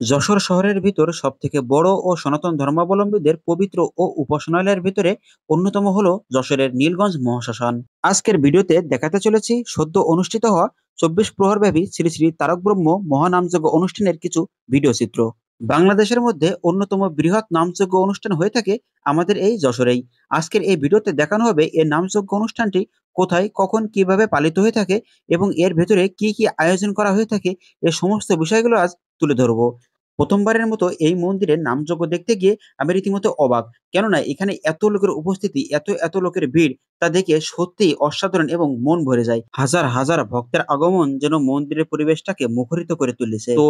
যশোর শহরের ভিতর সবথেকে বড় ও সনাতন ধর্মাবলম্বীদের পবিত্র ও উপাসনালয়ের ভিতরে অন্যতম হলো যশোরের নীলগঞ্জ মহাশ্মশান। আজকের ভিডিওতে দেখাতে চলেছি সদ্য অনুষ্ঠিত হওয়া 24 প্রহরব্যাপী শ্রী শ্রী তারক ব্রহ্ম মহানামযজ্ঞ অনুষ্ঠানের কিছু ভিডিও চিত্র। বাংলাদেশের মধ্যে অন্যতম বৃহৎ নামযজ্ঞ অনুষ্ঠান হয়ে থাকে আমাদের এই যশোরেই। আজকের এই ভিডিওতে দেখানো হবে এই নামযজ্ঞ অনুষ্ঠানটি কোথায়, কখন, কিভাবে পালিত হয়ে থাকে এবং এর ভেতরে কি কি আয়োজন করা হয়ে থাকে। এই সমস্ত বিষয়গুলো আজ তুলে ধরবো। প্রথমবারের মতো এই মন্দিরের নামযজ্ঞ দেখতে গিয়ে আমি রীতিমতো অবাক। কেননা এখানে এত লোকের উপস্থিতি, এত লোকের ভিড়, তা দেখে সত্যিই অসাধারণ এবং মন ভরে যায়। হাজার হাজার ভক্তের আগমন যেন মন্দিরের পরিবেশটাকে মুখরিত করে তুলেছে। তো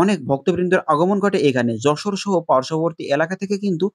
অনেক ভক্তবৃন্দের আগমন ঘটে এখানে। যশোর সহ পার্শ্ববর্তী এলাকা থেকে কিন্তু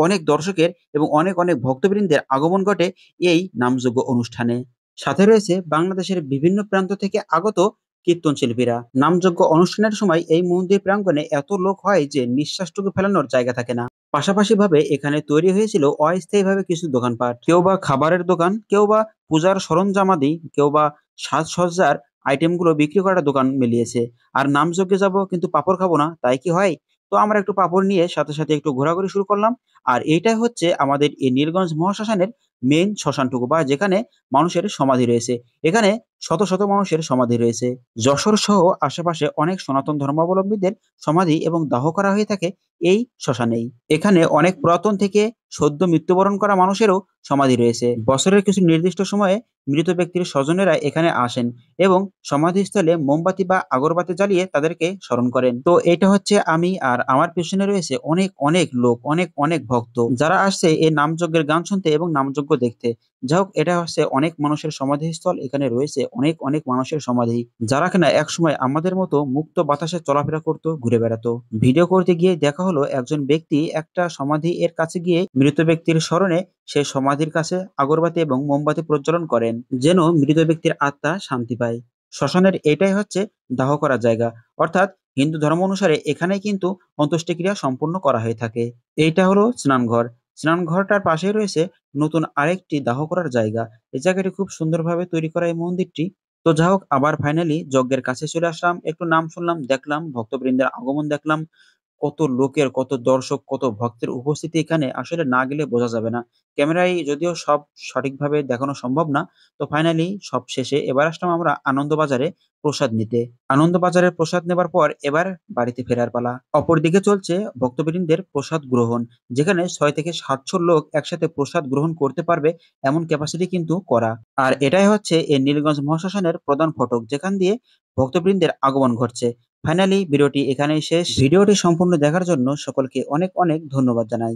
অনেক দর্শকের এবং অনেক ভক্তবৃন্দের আগমন ঘটে এই নামযজ্ঞ অনুষ্ঠানে। সাথে রয়েছে বাংলাদেশের বিভিন্ন প্রান্ত থেকে আগত কীর্তন শিল্পীরা। নামযজ্ঞ অনুষ্ঠানের সময় এই মন্দির প্রাঙ্গণে এত লোক হয় যে নিঃশ্বাসটুকু ফেলানোর জায়গা থাকে না। পাশাপাশি ভাবে এখানে তৈরি হয়েছিল অস্থায়ীভাবে কিছু দোকানপাট, কেউ বা খাবারের দোকান, কেউ বা পূজার সরঞ্জামাদি, কেউ বা সাজসজ্জার আইটেমগুলো বিক্রি করার দোকান মিলিয়েছে। আর নামযজ্ঞে যাব কিন্তু পাঁপড় খাবো না, তাই কি হয়? তো আমরা একটু পাঁপড় নিয়ে সাথে একটু ঘোরাঘুরি শুরু করলাম। আর এইটাই হচ্ছে আমাদের এই নীলগঞ্জ মহাশ্মশানের মেইন শ্মশানটুকু, বা যেখানে মানুষের সমাধি রয়েছে। এখানে শত মানুষের সমাধি রয়েছে। যশোর সহ আশেপাশে অনেক সনাতন ধর্মাবলম্বীদের সমাধি এবং দাহ করা হয়ে থাকে এই শ্মশানেই। এখানে অনেক পুরাতন থেকে সদ্য মৃত্যুবরণ করা মানুষেরও সমাধি রয়েছে। বছরের কিছু নির্দিষ্ট সময়ে মৃত ব্যক্তির স্বজনেরা এখানে আসেন এবং সমাধিস্থলে মোমবাতি বা আগরবাতি জ্বালিয়ে তাদেরকে স্মরণ করেন। তো এটা হচ্ছে আমি, আর আমার পেছনে রয়েছে অনেক লোক, অনেক ভক্ত, যারা আসছে এই নামযজ্ঞের গান শুনতে এবং নামযজ্ঞ দেখতে। যাই হোক, এটা হচ্ছে অনেক মানুষের সমাধিস্থল। এখানে রয়েছে অনেক মানুষের সমাধি, যারা কিনা একসময় আমাদের মতো মুক্ত বাতাসে চলাফেরা করতো, ঘুরে বেড়াতো। ভিডিও করতে গিয়ে দেখা হলো একজন ব্যক্তি একটা সমাধি এর কাছে গিয়ে মৃত ব্যক্তির স্মরণে সেই সমাধির কাছে আগরবাতি এবং মোমবাতি প্রজ্বলন করেন, যেন মৃত ব্যক্তির আত্মা শান্তি পায়। শ্মশানের এটাই হচ্ছে দাহ করার জায়গা, অর্থাৎ হিন্দু ধর্ম অনুসারে এখানেই কিন্তু অন্ত্যেষ্টিক্রিয়া সম্পূর্ণ করা হয়ে থাকে। এইটা হলো স্নানঘর। স্নানঘরটার পাশেই রয়েছে নতুন আরেকটি দাহ করার জায়গা। এই জায়গাটি খুব সুন্দরভাবে তৈরি করা এই মন্দিরটি। তো যা হোক, আবার ফাইনালি যজ্ঞের কাছে চলে আসলাম। একটু নাম শুনলাম, দেখলাম ভক্তবৃন্দের আগমন দেখলাম। কত লোকের, কত দর্শক, কত ভক্তের উপস্থিতি এখানে আসলে না গেলে বোঝা যাবে না। ক্যামেরায় যদিও সব সঠিকভাবে দেখানো সম্ভব না। তো ফাইনালি সব শেষে এবার আসলাম আমরা আনন্দবাজারে প্রসাদ নিতে। আনন্দবাজারের প্রসাদ নেবার পর এবার বাড়িতে ফেরার পালা। অপরদিকে চলছে ভক্তবৃন্দের প্রসাদ গ্রহণ, যেখানে 6 থেকে 700 লোক একসাথে প্রসাদ গ্রহণ করতে পারবে এমন ক্যাপাসিটি কিন্তু করা। আর এটাই হচ্ছে এই নীলগঞ্জ মহাশ্মশানের প্রধান ফটক, যেখান দিয়ে ভক্তবৃন্দের আগমন ঘটছে। ফাইনালি ভিডিওটি এখানেই শেষ। ভিডিওটি সম্পূর্ণ দেখার জন্য সকলকে অনেক ধন্যবাদ জানাই।